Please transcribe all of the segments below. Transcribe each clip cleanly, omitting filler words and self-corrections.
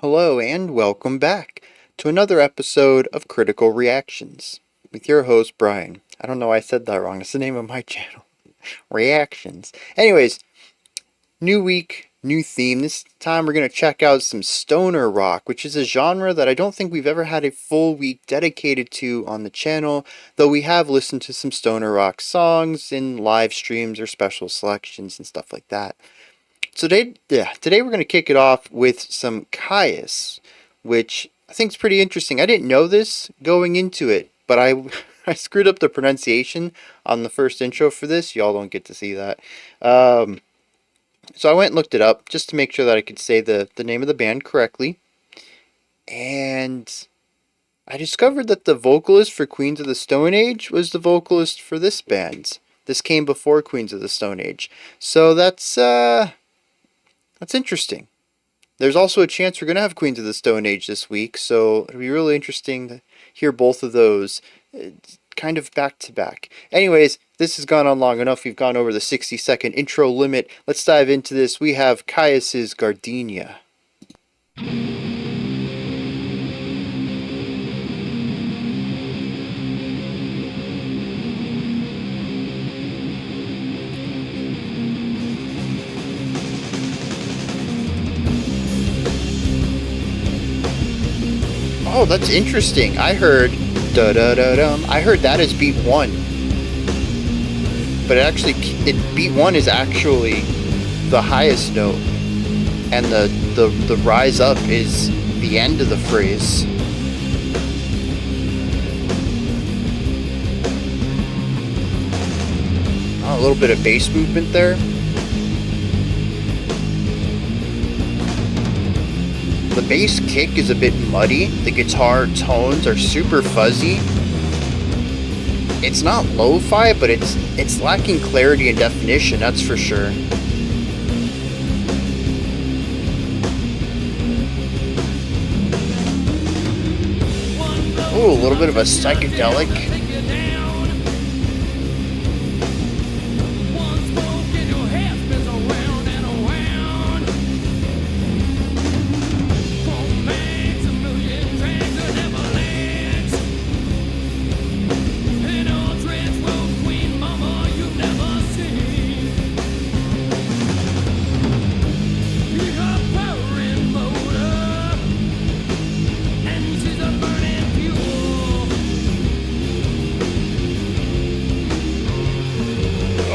Hello and welcome back to another episode of Critical Reactions with your host Bryan. I don't know why I said that wrong. It's the name of my channel. Reactions. Anyways, new week, new theme. This time we're going to check out some stoner rock, which is a genre that I don't think we've ever had a full week dedicated to on the channel, though we have listened to some stoner rock songs in live streams or special selections and stuff like that. So today we're going to kick it off with some Kyuss, which I think is pretty interesting. I didn't know this going into it, but I screwed up the pronunciation on the first intro for this. Y'all don't get to see that. So I went and looked it up just to make sure that I could say the name of the band correctly. And I discovered that the vocalist for Queens of the Stone Age was the vocalist for this band. This came before Queens of the Stone Age. So that's interesting. There's also a chance we're going to have Queens of the Stone Age this week, so it'll be really interesting to hear both of those kind of back to back. Anyways, this has gone on long enough. We've gone over the 60-second intro limit. Let's dive into this. We have Kyuss's Gardenia. Oh, that's interesting. I heard da da da dum. I heard that as beat one, but beat one is actually the highest note, and the rise up is the end of the phrase. Oh, a little bit of bass movement there. The bass kick is a bit muddy. The guitar tones are super fuzzy. It's not lo-fi, but it's lacking clarity and definition, that's for sure. Ooh, a little bit of a psychedelic.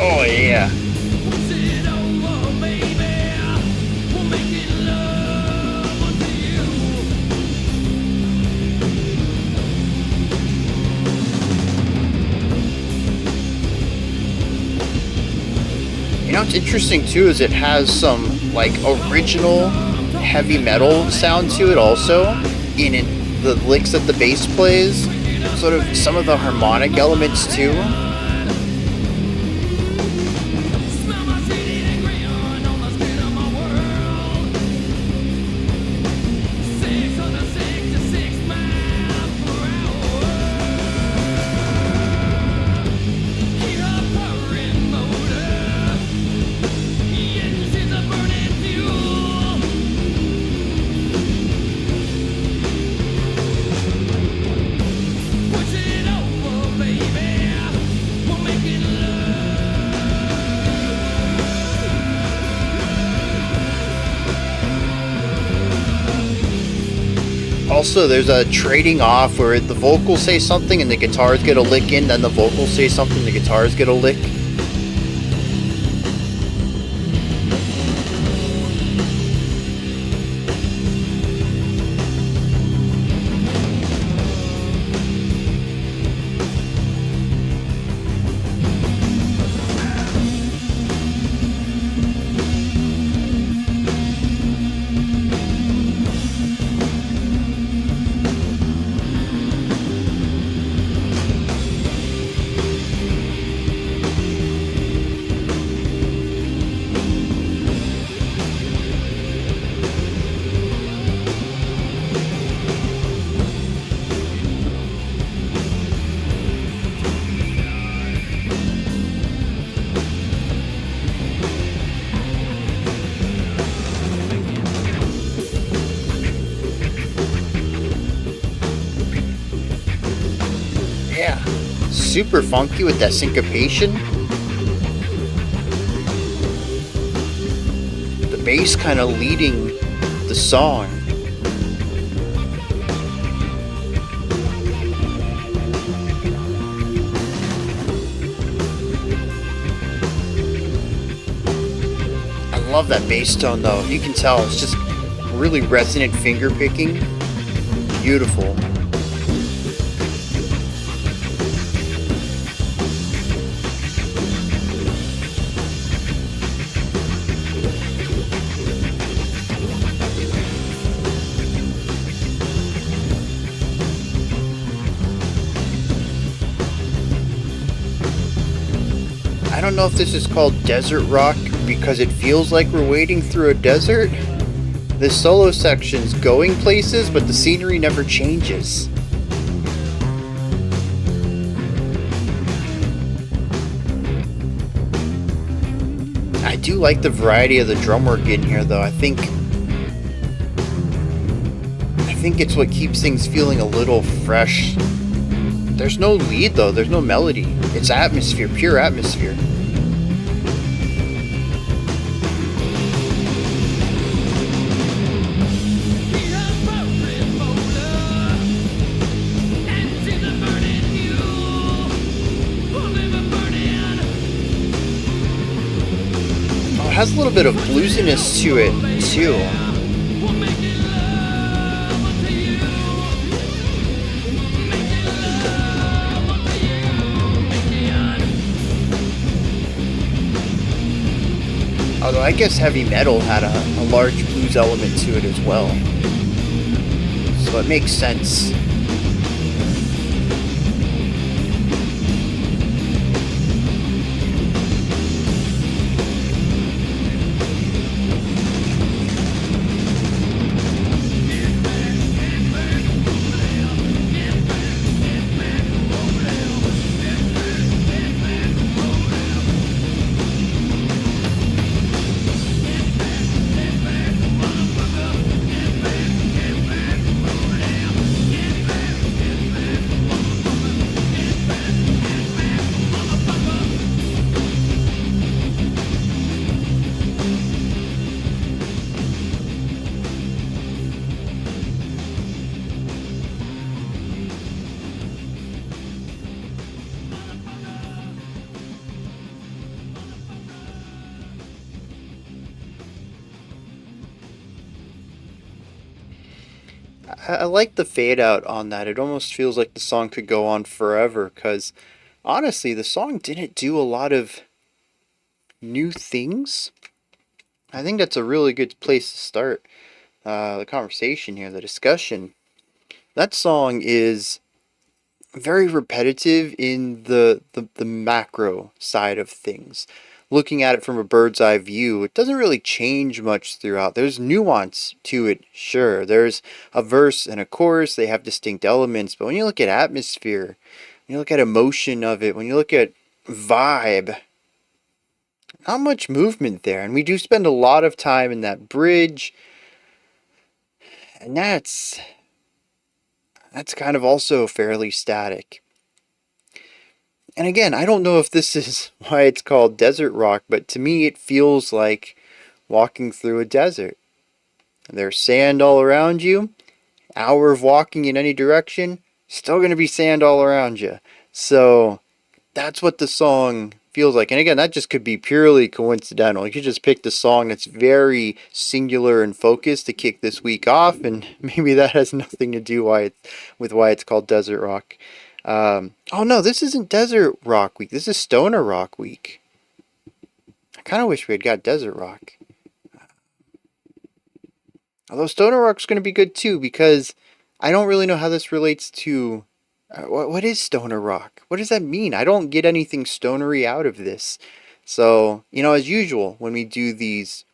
Oh yeah. You know what's interesting too is it has some like original heavy metal sound to it also in it, the licks that the bass plays, sort of some of the harmonic elements too. Also, there's a trading off where the vocals say something and the guitars get a lick in, then the vocals say something and the guitars get a lick. super funky with that syncopation. The bass kind of leading the song. I love that bass tone though. You can tell it's just really resonant finger picking. Beautiful. I don't know if this is called desert rock because it feels like we're wading through a desert. This solo section's going places, but the scenery never changes. I do like the variety of the drum work in here though. I think it's what keeps things feeling a little fresh. There's no lead though, there's no melody. It's atmosphere, pure atmosphere. Oh, it has a little bit of bluesiness to it too. Although I guess heavy metal had a large blues element to it as well. So it makes sense. I like the fade out on that. It almost feels like the song could go on forever because honestly, the song didn't do a lot of new things. I think that's a really good place to start the conversation here, the discussion. That song is very repetitive in the macro side of things. Looking at it from a bird's eye view, it doesn't really change much throughout. There's nuance to it, sure. There's a verse and a chorus, they have distinct elements, but when you look at atmosphere, when you look at emotion of it, when you look at vibe, not much movement there. And we do spend a lot of time in that bridge, and that's kind of also fairly static. And again, I don't know if this is why it's called desert rock, but to me it feels like walking through a desert. There's sand all around you. Hour of walking in any direction, still going to be sand all around you. So that's what the song feels like. And again, that just could be purely coincidental. You could just pick the song that's very singular and focused to kick this week off, and maybe that has nothing to do with why it's called desert rock. Oh no, this isn't desert rock week. This is stoner rock week. I kind of wish we had got desert rock. Although stoner rock's going to be good too, because I don't really know how this relates to what is stoner rock? What does that mean? I don't get anything stonery out of this. So, as usual, when we do these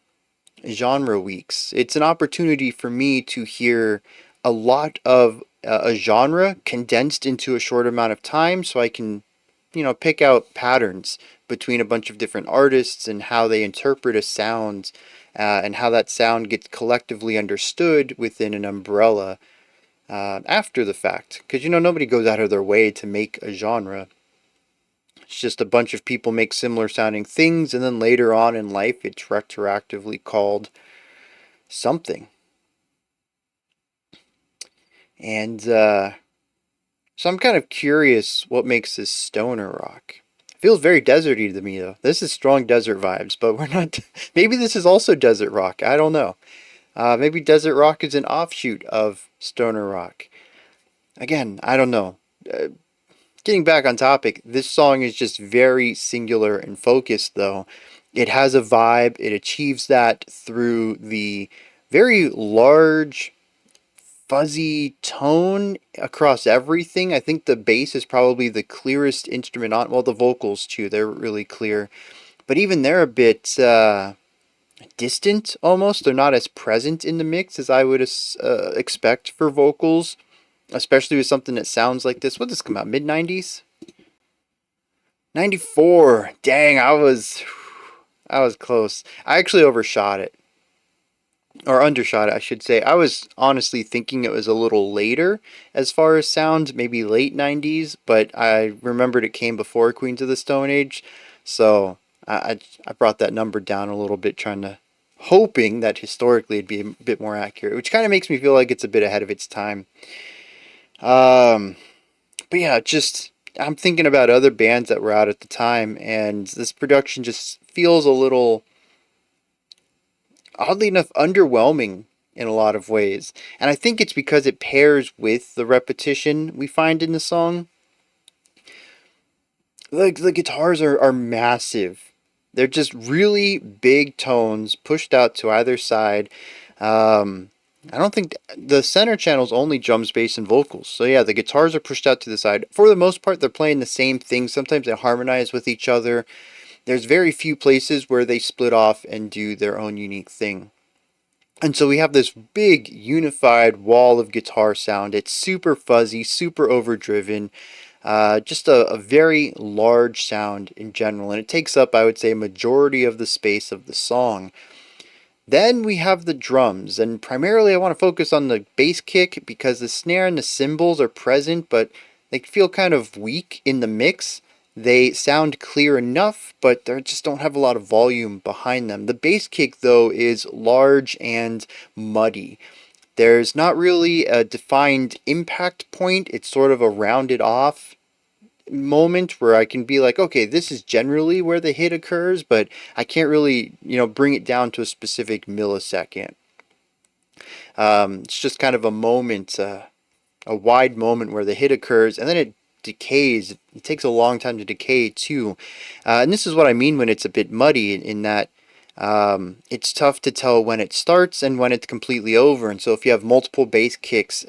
genre weeks, it's an opportunity for me to hear a lot of a genre condensed into a short amount of time, so I can, pick out patterns between a bunch of different artists and how they interpret a sound, and how that sound gets collectively understood within an umbrella after the fact. Because, nobody goes out of their way to make a genre. It's just a bunch of people make similar sounding things, and then later on in life, it's retroactively called something. And so I'm kind of curious what makes this stoner rock. It feels very deserty to me, though. This is strong desert vibes, but we're not. Maybe this is also desert rock. I don't know. Maybe desert rock is an offshoot of stoner rock. Again, I don't know. Getting back on topic, this song is just very singular and focused, though. It has a vibe, it achieves that through the very large, fuzzy tone across everything. I think the bass is probably the clearest instrument on, well, the vocals too, they're really clear. But even they're a bit distant almost. They're not as present in the mix as I would expect for vocals, especially with something that sounds like this. What did this come out? Mid 90s? 94. Dang, I was close. I actually overshot it. Or undershot it, I should say. I was honestly thinking it was a little later as far as sound, maybe late 90s, but I remembered it came before Queens of the Stone Age. So I brought that number down a little bit, hoping that historically it'd be a bit more accurate, which kind of makes me feel like it's a bit ahead of its time. Um, but yeah, just I'm thinking about other bands that were out at the time, and this production just feels a little, oddly enough, underwhelming in a lot of ways. And I think it's because it pairs with the repetition we find in the song. Like the guitars are massive. They're just really big tones pushed out to either side. I don't think the center channel's only drums, bass, and vocals. So yeah, the guitars are pushed out to the side. For the most part, they're playing the same thing. Sometimes they harmonize with each other. There's very few places where they split off and do their own unique thing. And so we have this big unified wall of guitar sound. It's super fuzzy, super overdriven, just a very large sound in general. And it takes up, I would say, a majority of the space of the song. Then we have the drums, and primarily I want to focus on the bass kick because the snare and the cymbals are present, but they feel kind of weak in the mix. They sound clear enough, but they just don't have a lot of volume behind them. The bass kick, though, is large and muddy. There's not really a defined impact point. It's sort of a rounded off moment where I can be like, okay, this is generally where the hit occurs, but I can't really, bring it down to a specific millisecond. It's just kind of a moment, a wide moment where the hit occurs, and then it decays. It takes a long time to decay too. And this is what I mean when it's a bit muddy, in that it's tough to tell when it starts and when it's completely over. And so if you have multiple bass kicks,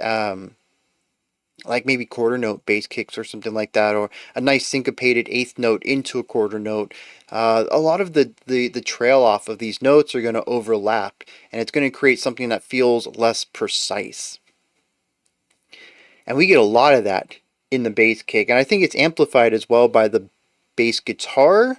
like maybe quarter note bass kicks or something like that, or a nice syncopated eighth note into a quarter note, a lot of the trail off of these notes are going to overlap, and it's going to create something that feels less precise. And we get a lot of that in the bass kick, and I think it's amplified as well by the bass guitar.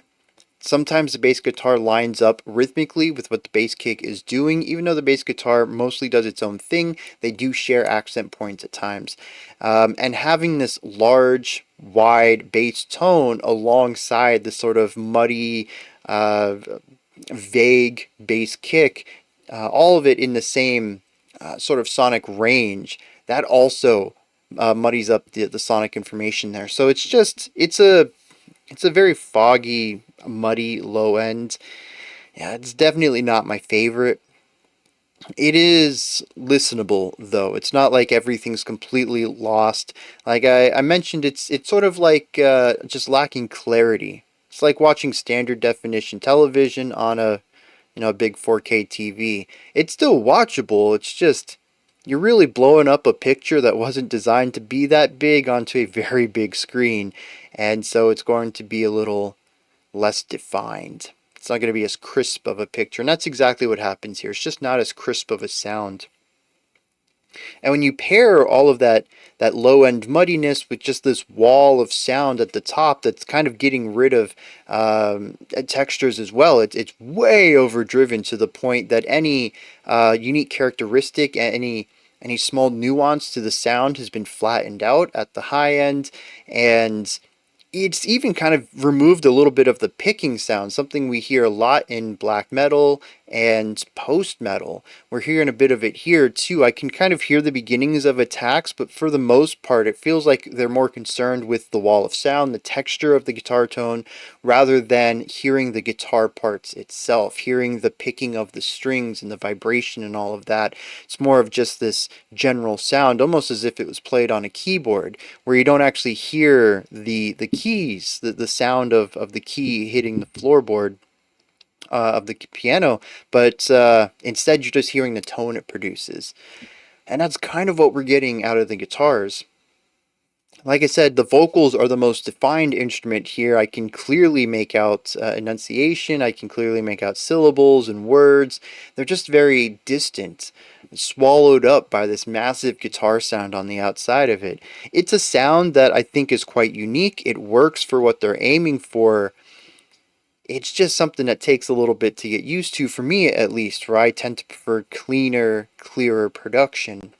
Sometimes the bass guitar lines up rhythmically with what the bass kick is doing. Even though the bass guitar mostly does its own thing, they do share accent points at times. And having this large, wide bass tone alongside the sort of muddy, vague bass kick, all of it in the same sort of sonic range, that also muddies up the sonic information there. So it's a very foggy, muddy low end. Yeah, it's definitely not my favorite. It is listenable, though. It's not like everything's completely lost. Like I mentioned, it's sort of like just lacking clarity. It's like watching standard definition television on a big 4K TV. It's still watchable. It's just you're really blowing up a picture that wasn't designed to be that big onto a very big screen, and so it's going to be a little less defined. It's not going to be as crisp of a picture, and that's exactly what happens here. It's just not as crisp of a sound. And when you pair all of that low end muddiness with just this wall of sound at the top that's kind of getting rid of textures as well, it's way overdriven to the point that any unique characteristic, any small nuance to the sound has been flattened out at the high end, and it's even kind of removed a little bit of the picking sound, something we hear a lot in black metal and post metal. We're hearing a bit of it here too. I can kind of hear the beginnings of attacks, but for the most part, it feels like they're more concerned with the wall of sound, the texture of the guitar tone, rather than hearing the guitar parts itself, hearing the picking of the strings and the vibration and all of that. It's more of just this general sound, almost as if it was played on a keyboard, where you don't actually hear the keys, the sound of the key hitting the floorboard of the piano, but instead you're just hearing the tone it produces. And that's kind of what we're getting out of the guitars. Like I said, the vocals are the most defined instrument here. I can clearly make out enunciation, I can clearly make out syllables and words. They're just very distant, swallowed up by this massive guitar sound on the outside of it. It's a sound that I think is quite unique. It works for what they're aiming for. It's just something that takes a little bit to get used to, for me at least, where I tend to prefer cleaner, clearer production.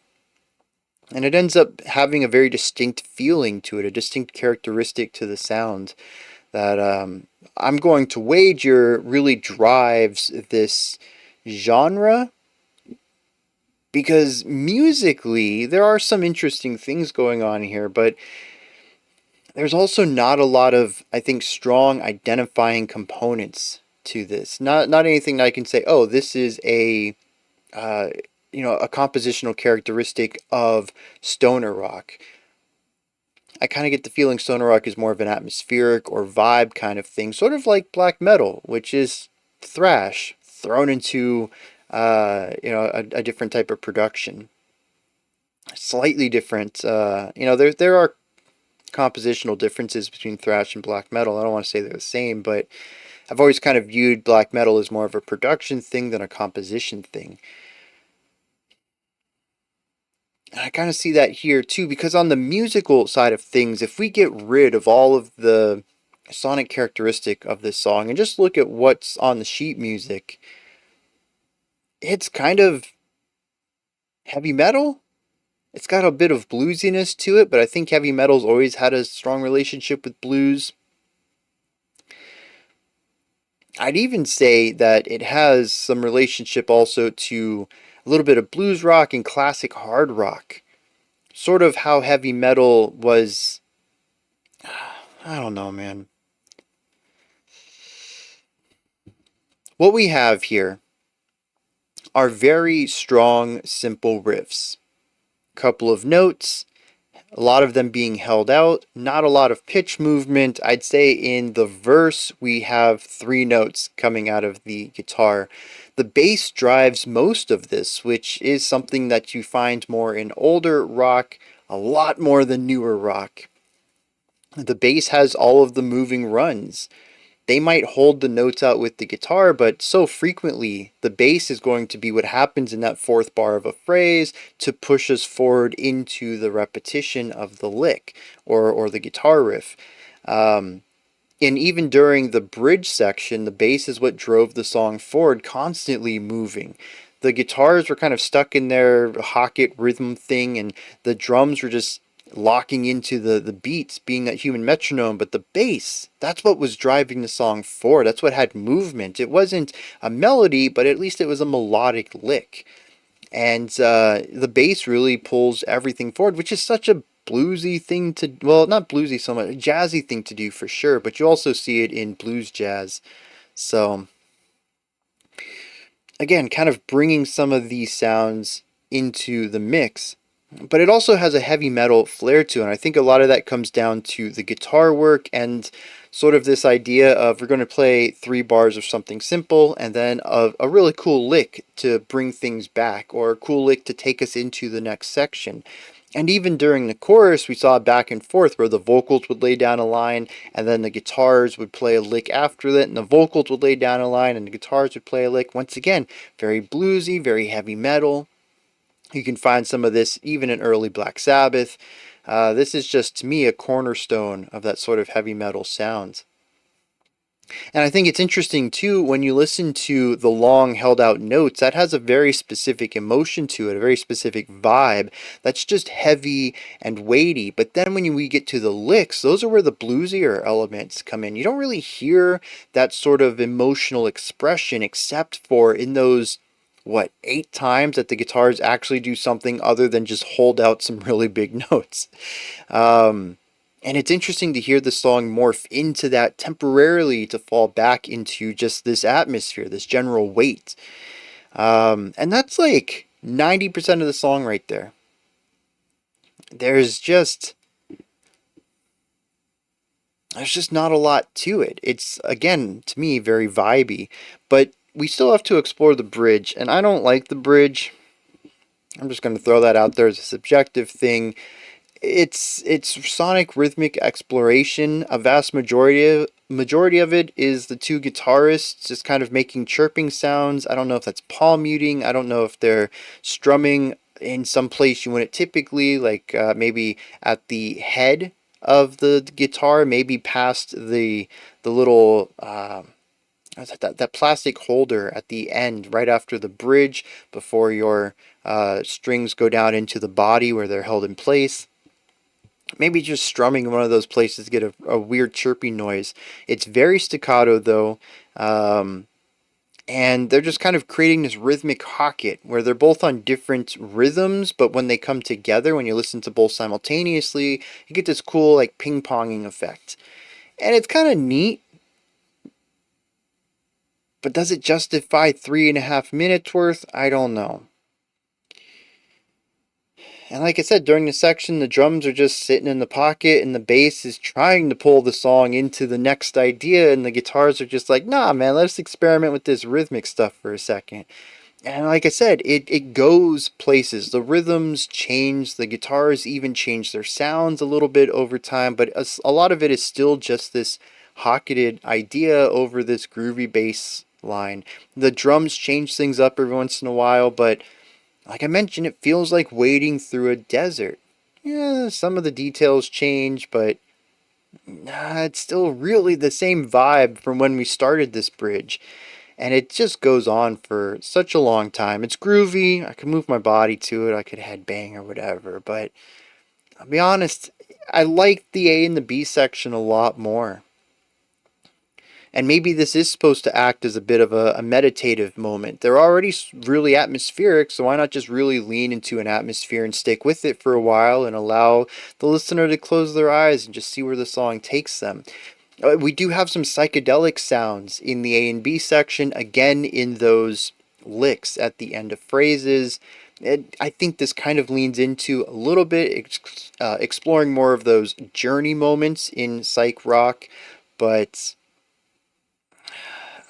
And it ends up having a very distinct feeling to it, a distinct characteristic to the sound that I'm going to wager really drives this genre. Because musically, there are some interesting things going on here, but there's also not a lot of, I think, strong identifying components to this. Not anything that I can say, oh, this is a uh, a compositional characteristic of stoner rock. I kind of get the feeling stoner rock is more of an atmospheric or vibe kind of thing, sort of like black metal, which is thrash thrown into a different type of production, slightly different. There are compositional differences between thrash and black metal. I don't want to say they're the same, but I've always kind of viewed black metal as more of a production thing than a composition thing. I kind of see that here too, because on the musical side of things, if we get rid of all of the sonic characteristic of this song and just look at what's on the sheet music, it's kind of heavy metal. It's got a bit of bluesiness to it, but I think heavy metal's always had a strong relationship with blues. I'd even say that it has some relationship also to a little bit of blues rock and classic hard rock. Sort of how heavy metal was. I don't know, man. What we have here are very strong, simple riffs. Couple of notes, a lot of them being held out, not a lot of pitch movement. I'd say in the verse we have 3 notes coming out of the guitar. The bass drives most of this, which is something that you find more in older rock, a lot more than newer rock. The bass has all of the moving runs. They might hold the notes out with the guitar, but so frequently the bass is going to be what happens in that fourth bar of a phrase to push us forward into the repetition of the lick or the guitar riff. And even during the bridge section, the bass is what drove the song forward, constantly moving. The guitars were kind of stuck in their Hocket rhythm thing, and the drums were just locking into the beats, being that human metronome. But the bass, that's what was driving the song forward. That's what had movement. It wasn't a melody, but at least it was a melodic lick. And the bass really pulls everything forward, which is such a bluesy thing to, well, not bluesy so much, a jazzy thing to do for sure, but you also see it in blues jazz. So again, kind of bringing some of these sounds into the mix, but it also has a heavy metal flair to it. And I think a lot of that comes down to the guitar work and sort of this idea of we're going to play 3 bars of something simple and then a really cool lick to bring things back, or a cool lick to take us into the next section. And even during the chorus, we saw back and forth where the vocals would lay down a line and then the guitars would play a lick after that, and the vocals would lay down a line and the guitars would play a lick. Once again, very bluesy, very heavy metal. You can find some of this even in early Black Sabbath. This is just, to me, a cornerstone of that sort of heavy metal sound. And I think it's interesting too when you listen to the long held out notes, that has a very specific emotion to it, a very specific vibe that's just heavy and weighty. But then when we get to the licks, those are where the bluesier elements come in. You don't really hear that sort of emotional expression except for in those, what, 8 times that the guitars actually do something other than just hold out some really big notes. Um, and it's interesting to hear the song morph into that temporarily to fall back into just this atmosphere, this general weight. And that's like 90% of the song right there. There's just there's just not a lot to it. It's again to me very vibey, but we still have to explore the bridge, and I don't like the bridge. I'm just going to throw that out there as a subjective thing. It's sonic rhythmic exploration. A vast majority of it is the two guitarists just kind of making chirping sounds. I don't know if that's palm muting. I don't know if they're strumming in some place you wouldn't typically, like maybe at the head of the guitar, maybe past the little that plastic holder at the end, right after the bridge, before your strings go down into the body where they're held in place. Maybe just strumming in one of those places to get a weird chirping noise. It's very staccato though, and they're just kind of creating this rhythmic pocket where they're both on different rhythms, but when they come together, when you listen to both simultaneously, you get this cool like ping-ponging effect. And it's kind of neat, but does it justify 3.5 minutes worth? I don't know. And like I said, during the section, the drums are just sitting in the pocket, and the bass is trying to pull the song into the next idea, and the guitars are just like, nah, man, let's experiment with this rhythmic stuff for a second. And like I said, it goes places. The rhythms change, the guitars even change their sounds a little bit over time, but a lot of it is still just this hocketed idea over this groovy bass line. The drums change things up every once in a while, but like I mentioned, it feels like wading through a desert. Yeah, some of the details change, but it's still really the same vibe from when we started this bridge. And it just goes on for such a long time. It's groovy. I could move my body to it. I could headbang or whatever. But I'll be honest, I like the A and the B section a lot more. And maybe this is supposed to act as a bit of a meditative moment. They're already really atmospheric, so why not just really lean into an atmosphere and stick with it for a while and allow the listener to close their eyes and just see where the song takes them? We do have some psychedelic sounds in the A and B section, again in those licks at the end of phrases. I think this kind of leans into a little bit exploring more of those journey moments in psych rock, but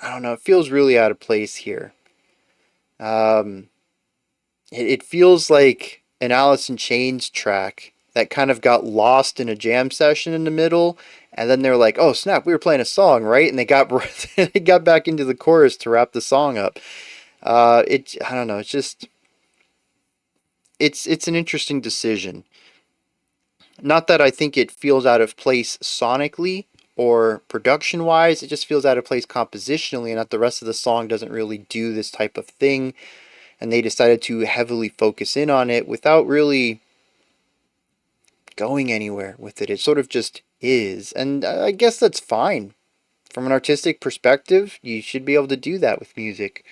I don't know. It feels really out of place here. Um, it feels like an Alice in Chains track that kind of got lost in a jam session in the middle, and then they're like, "Oh snap, we were playing a song, right?" And they got they got back into the chorus to wrap the song up. I don't know. It's just it's an interesting decision. Not that I think it feels out of place sonically or production wise, it just feels out of place compositionally, and that the rest of the song doesn't really do this type of thing. And they decided to heavily focus in on it without really going anywhere with it. It sort of just is. And I guess that's fine. From an artistic perspective, you should be able to do that with music.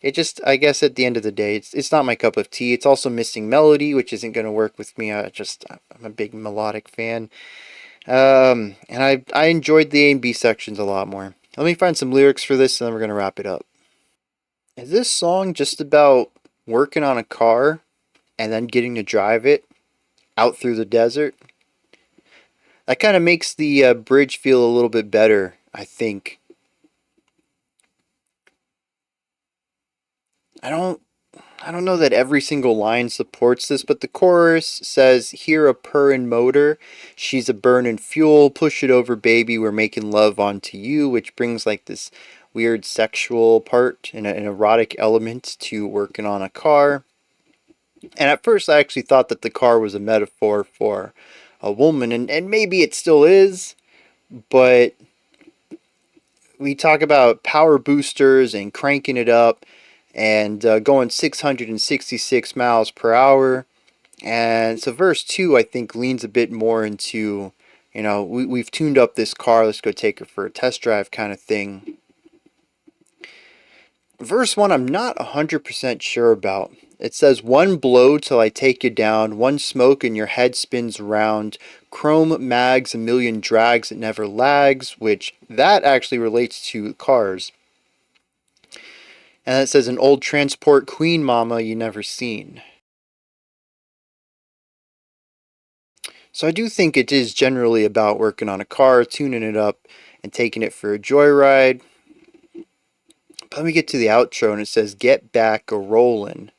It just, I guess at the end of the day, it's not my cup of tea. It's also missing melody, which isn't going to work with me. I'm a big melodic fan. And I enjoyed the A and B sections a lot more. Let me find some lyrics for this and then we're going to wrap it up. Is this song just about working on a car and then getting to drive it out through the desert? That kind of makes the bridge feel a little bit better, I think. I don't I don't know that every single line supports this, but the chorus says, "Hear a purrin' motor, she's a burnin' fuel, push it over, baby, we're making love onto you," which brings like this weird sexual part and an erotic element to working on a car. And at first, I actually thought that the car was a metaphor for a woman, and maybe it still is, but we talk about power boosters and cranking it up and going 666 miles per hour. And so verse 2, I think, leans a bit more into, we've tuned up this car, let's go take her for a test drive kind of thing. Verse 1, I'm not 100% sure about. It says, one blow till I take you down, one smoke and your head spins round, chrome mags, a million drags, it never lags, which that actually relates to cars. And it says, an old transport queen mama you never seen. So I do think it is generally about working on a car, tuning it up, and taking it for a joyride. But let me get to the outro, and it says, get back a rollin'.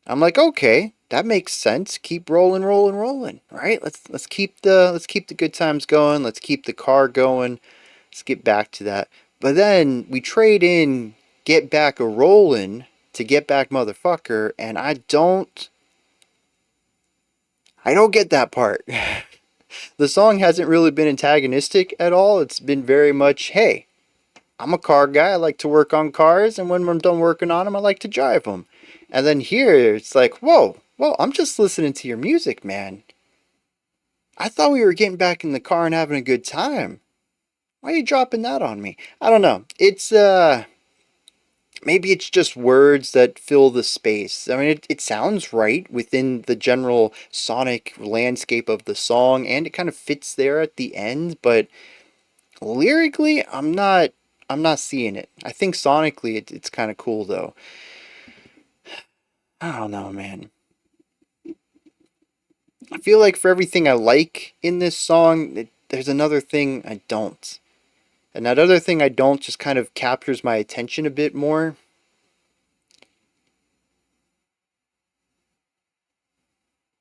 I'm like, okay, that makes sense. Keep rolling, rolling, rolling. Right? Let's keep the good times going. Let's keep the car going. Let's get back to that. But then we trade in get back a rollin' to get back motherfucker, and I don't get that part. The song hasn't really been antagonistic at all. It's been very much, hey, I'm a car guy. I like to work on cars, and when I'm done working on them, I like to drive them. And then here, it's like, whoa, I'm just listening to your music, man. I thought we were getting back in the car and having a good time. Why are you dropping that on me? I don't know. It's, maybe it's just words that fill the space. I mean, it sounds right within the general sonic landscape of the song, and it kind of fits there at the end, but lyrically, I'm not seeing it. I think sonically it's kind of cool though. I don't know, man. I feel like for everything I like in this song, there's another thing I don't. And that other thing I don't just kind of captures my attention a bit more.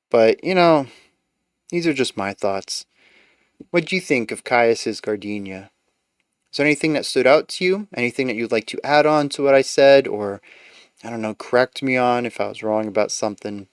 But, these are just my thoughts. What do you think of Kyuss's Gardenia? Is there anything that stood out to you? Anything that you'd like to add on to what I said? Or, I don't know, correct me on if I was wrong about something?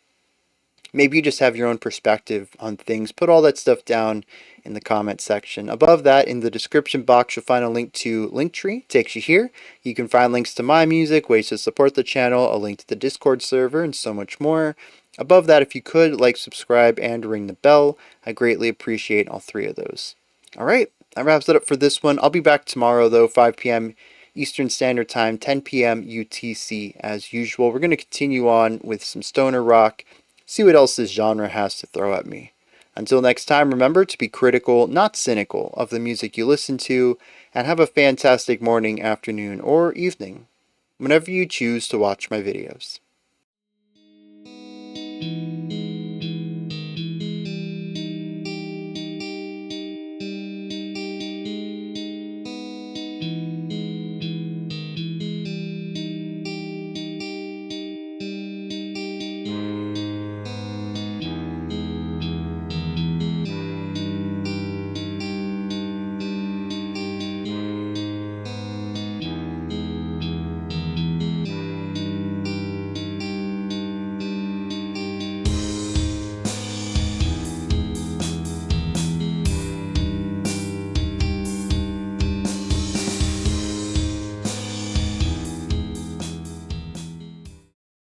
Maybe you just have your own perspective on things. Put all that stuff down in the comment section. Above that, in the description box, you'll find a link to Linktree. It takes you here. You can find links to my music, ways to support the channel, a link to the Discord server, and so much more. Above that, if you could, like, subscribe, and ring the bell. I greatly appreciate all three of those. All right, that wraps it up for this one. I'll be back tomorrow, though, 5 p.m. Eastern Standard Time, 10 p.m. UTC, as usual. We're going to continue on with some stoner rock, see what else this genre has to throw at me. Until next time, remember to be critical, not cynical, of the music you listen to, and have a fantastic morning, afternoon, or evening, whenever you choose to watch my videos.